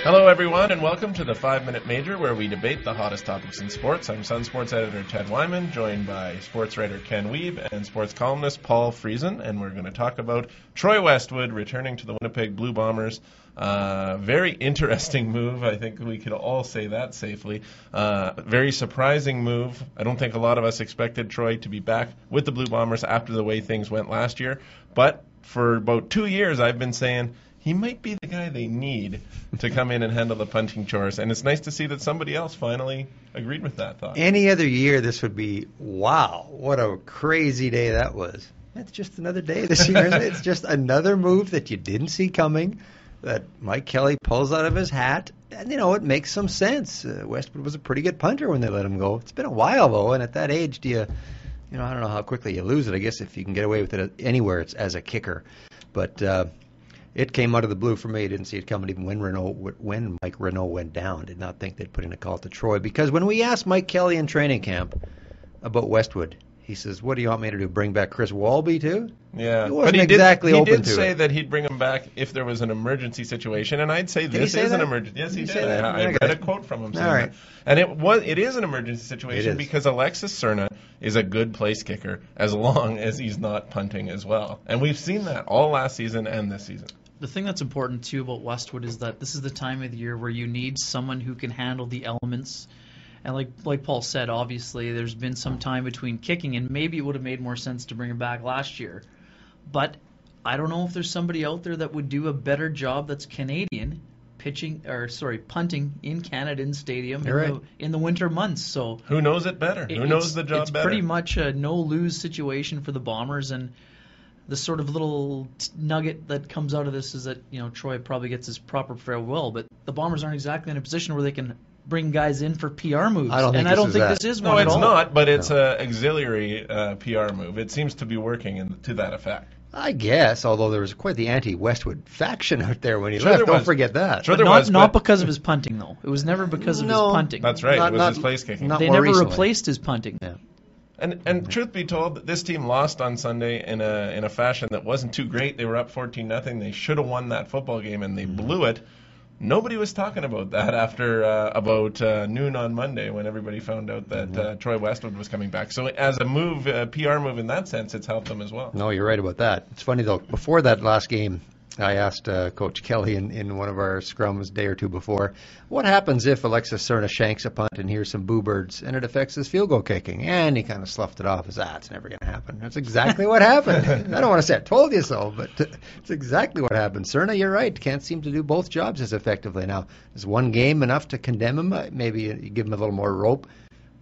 Hello, everyone, and welcome to the 5-Minute Major, where we debate the hottest topics in sports. I'm Sun Sports editor Ted Wyman, joined by sports writer Ken Wiebe and sports columnist Paul Friesen, and we're going to talk about Troy Westwood returning to the Winnipeg Blue Bombers. Very interesting move. I think we could all say that safely. Very surprising move. I don't think a lot of us expected Troy to be back with the Blue Bombers after the way things went last year, but for about 2 years I've been saying he might be the guy they need to come in and handle the punting chores. And it's nice to see that somebody else finally agreed with that thought. Any other year, this would be, wow, what a crazy day that was. It's just another day this year, isn't it? It's just another move that you didn't see coming, that Mike Kelly pulls out of his hat. And, you know, it makes some sense. Westwood was a pretty good punter when they let him go. It's been a while, though, and at that age, I don't know how quickly you lose it. I guess if you can get away with it anywhere, it's as a kicker. But it came out of the blue for me. Didn't see it coming even when Mike Renaud went down. Did not think they'd put in a call to Troy. Because when we asked Mike Kelly in training camp about Westwood, he says, what do you want me to do, bring back Chris Walby too? Yeah, he wasn't but exactly open to it. He did say that he'd bring him back if there was an emergency situation, and I'd say this is an emergency. Yes, he did. I read a quote from him saying that. And it is an emergency situation because Alexis Cerna is a good place kicker as long as he's not punting as well. And we've seen that all last season and this season. The thing that's important, too, about Westwood is that this is the time of the year where you need someone who can handle the elements. And like Paul said, obviously, there's been some time between kicking, and maybe it would have made more sense to bring him back last year. But I don't know if there's somebody out there that would do a better job that's Canadian punting in Canadian Stadium in the winter months. So who knows it better? Who knows the job better? It's pretty much a no-lose situation for the Bombers, and the sort of little nugget that comes out of this is that, Troy probably gets his proper farewell, but the Bombers aren't exactly in a position where they can bring guys in for PR moves. I don't think this is one No, at it's all. not, but it's an auxiliary PR move. It seems to be working to that effect. I guess, although there was quite the anti-Westwood faction out there when he left. Don't forget that. Sure, not because of his punting, though. It was never because of his punting. That's right. It was his place kicking. They never replaced his punting. Yeah. And truth be told, this team lost on Sunday in a fashion that wasn't too great. They were up 14-0. They should have won that football game, and they blew it. Nobody was talking about that after about noon on Monday when everybody found out that Troy Westwood was coming back. So as a move, a PR move in that sense, it's helped them as well. No, you're right about that. It's funny, though. Before that last game, I asked Coach Kelly in one of our scrums a day or two before, what happens if Alexis Cerna shanks a punt and hears some boo birds and it affects his field goal kicking? And he kind of sloughed it off as, it's never going to happen. That's exactly what happened. I don't want to say I told you so, but it's exactly what happened. Cerna, you're right, can't seem to do both jobs as effectively. Now, is one game enough to condemn him? Maybe you give him a little more rope.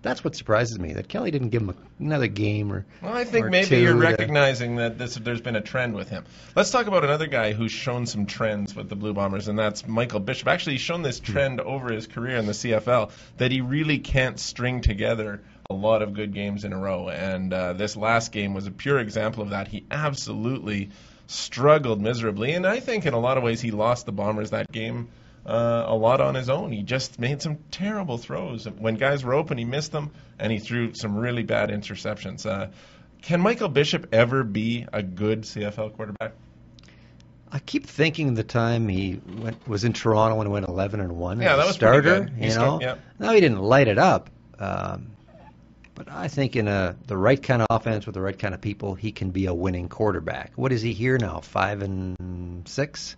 That's what surprises me, that Kelly didn't give him another game or Well, I think maybe you're recognizing that there's been a trend with him. Let's talk about another guy who's shown some trends with the Blue Bombers, and that's Michael Bishop. Actually, he's shown this trend over his career in the CFL that he really can't string together a lot of good games in a row. And this last game was a pure example of that. He absolutely struggled miserably, and I think in a lot of ways he lost the Bombers that game a lot on his own. He just made some terrible throws. When guys were open, he missed them, and he threw some really bad interceptions. Can Michael Bishop ever be a good CFL quarterback? I keep thinking the time he was in Toronto when he went 11-1 that as was a starter. pretty good. Now he didn't light it up, but I think in the right kind of offense with the right kind of people, he can be a winning quarterback. What is he here now? 5-6.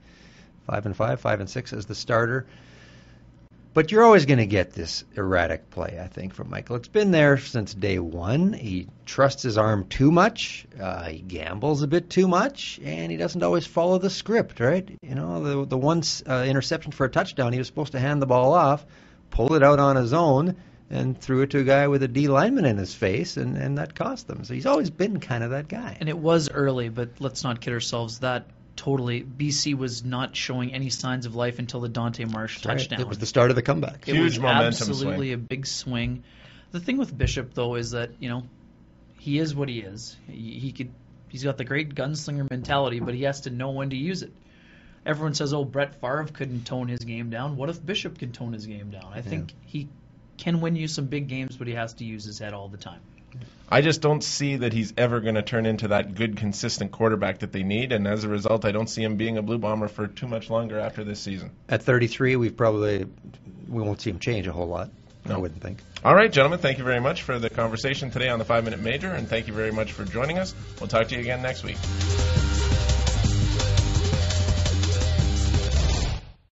5-5, 5-6 as the starter. But you're always going to get this erratic play, I think, from Michael. It's been there since day one. He trusts his arm too much. He gambles a bit too much, and he doesn't always follow the script, right? The one interception for a touchdown, he was supposed to hand the ball off, pulled it out on his own, and threw it to a guy with a D lineman in his face, and that cost them. So he's always been kind of that guy. And it was early, but let's not kid ourselves. Totally. BC was not showing any signs of life until the Dante Marsh touchdown. It was the start of the comeback. It Huge was momentum absolutely swing. a big swing. The thing with Bishop, though, is that, he is what he is. He's got the great gunslinger mentality, but he has to know when to use it. Everyone says, Brett Favre couldn't tone his game down. What if Bishop can tone his game down? I think he can win you some big games, but he has to use his head all the time. I just don't see that he's ever going to turn into that good, consistent quarterback that they need, and as a result, I don't see him being a Blue Bomber for too much longer after this season. At 33, we won't see him change a whole lot. No. I wouldn't think. All right, gentlemen, thank you very much for the conversation today on the 5 Minute Major, and thank you very much for joining us. We'll talk to you again next week.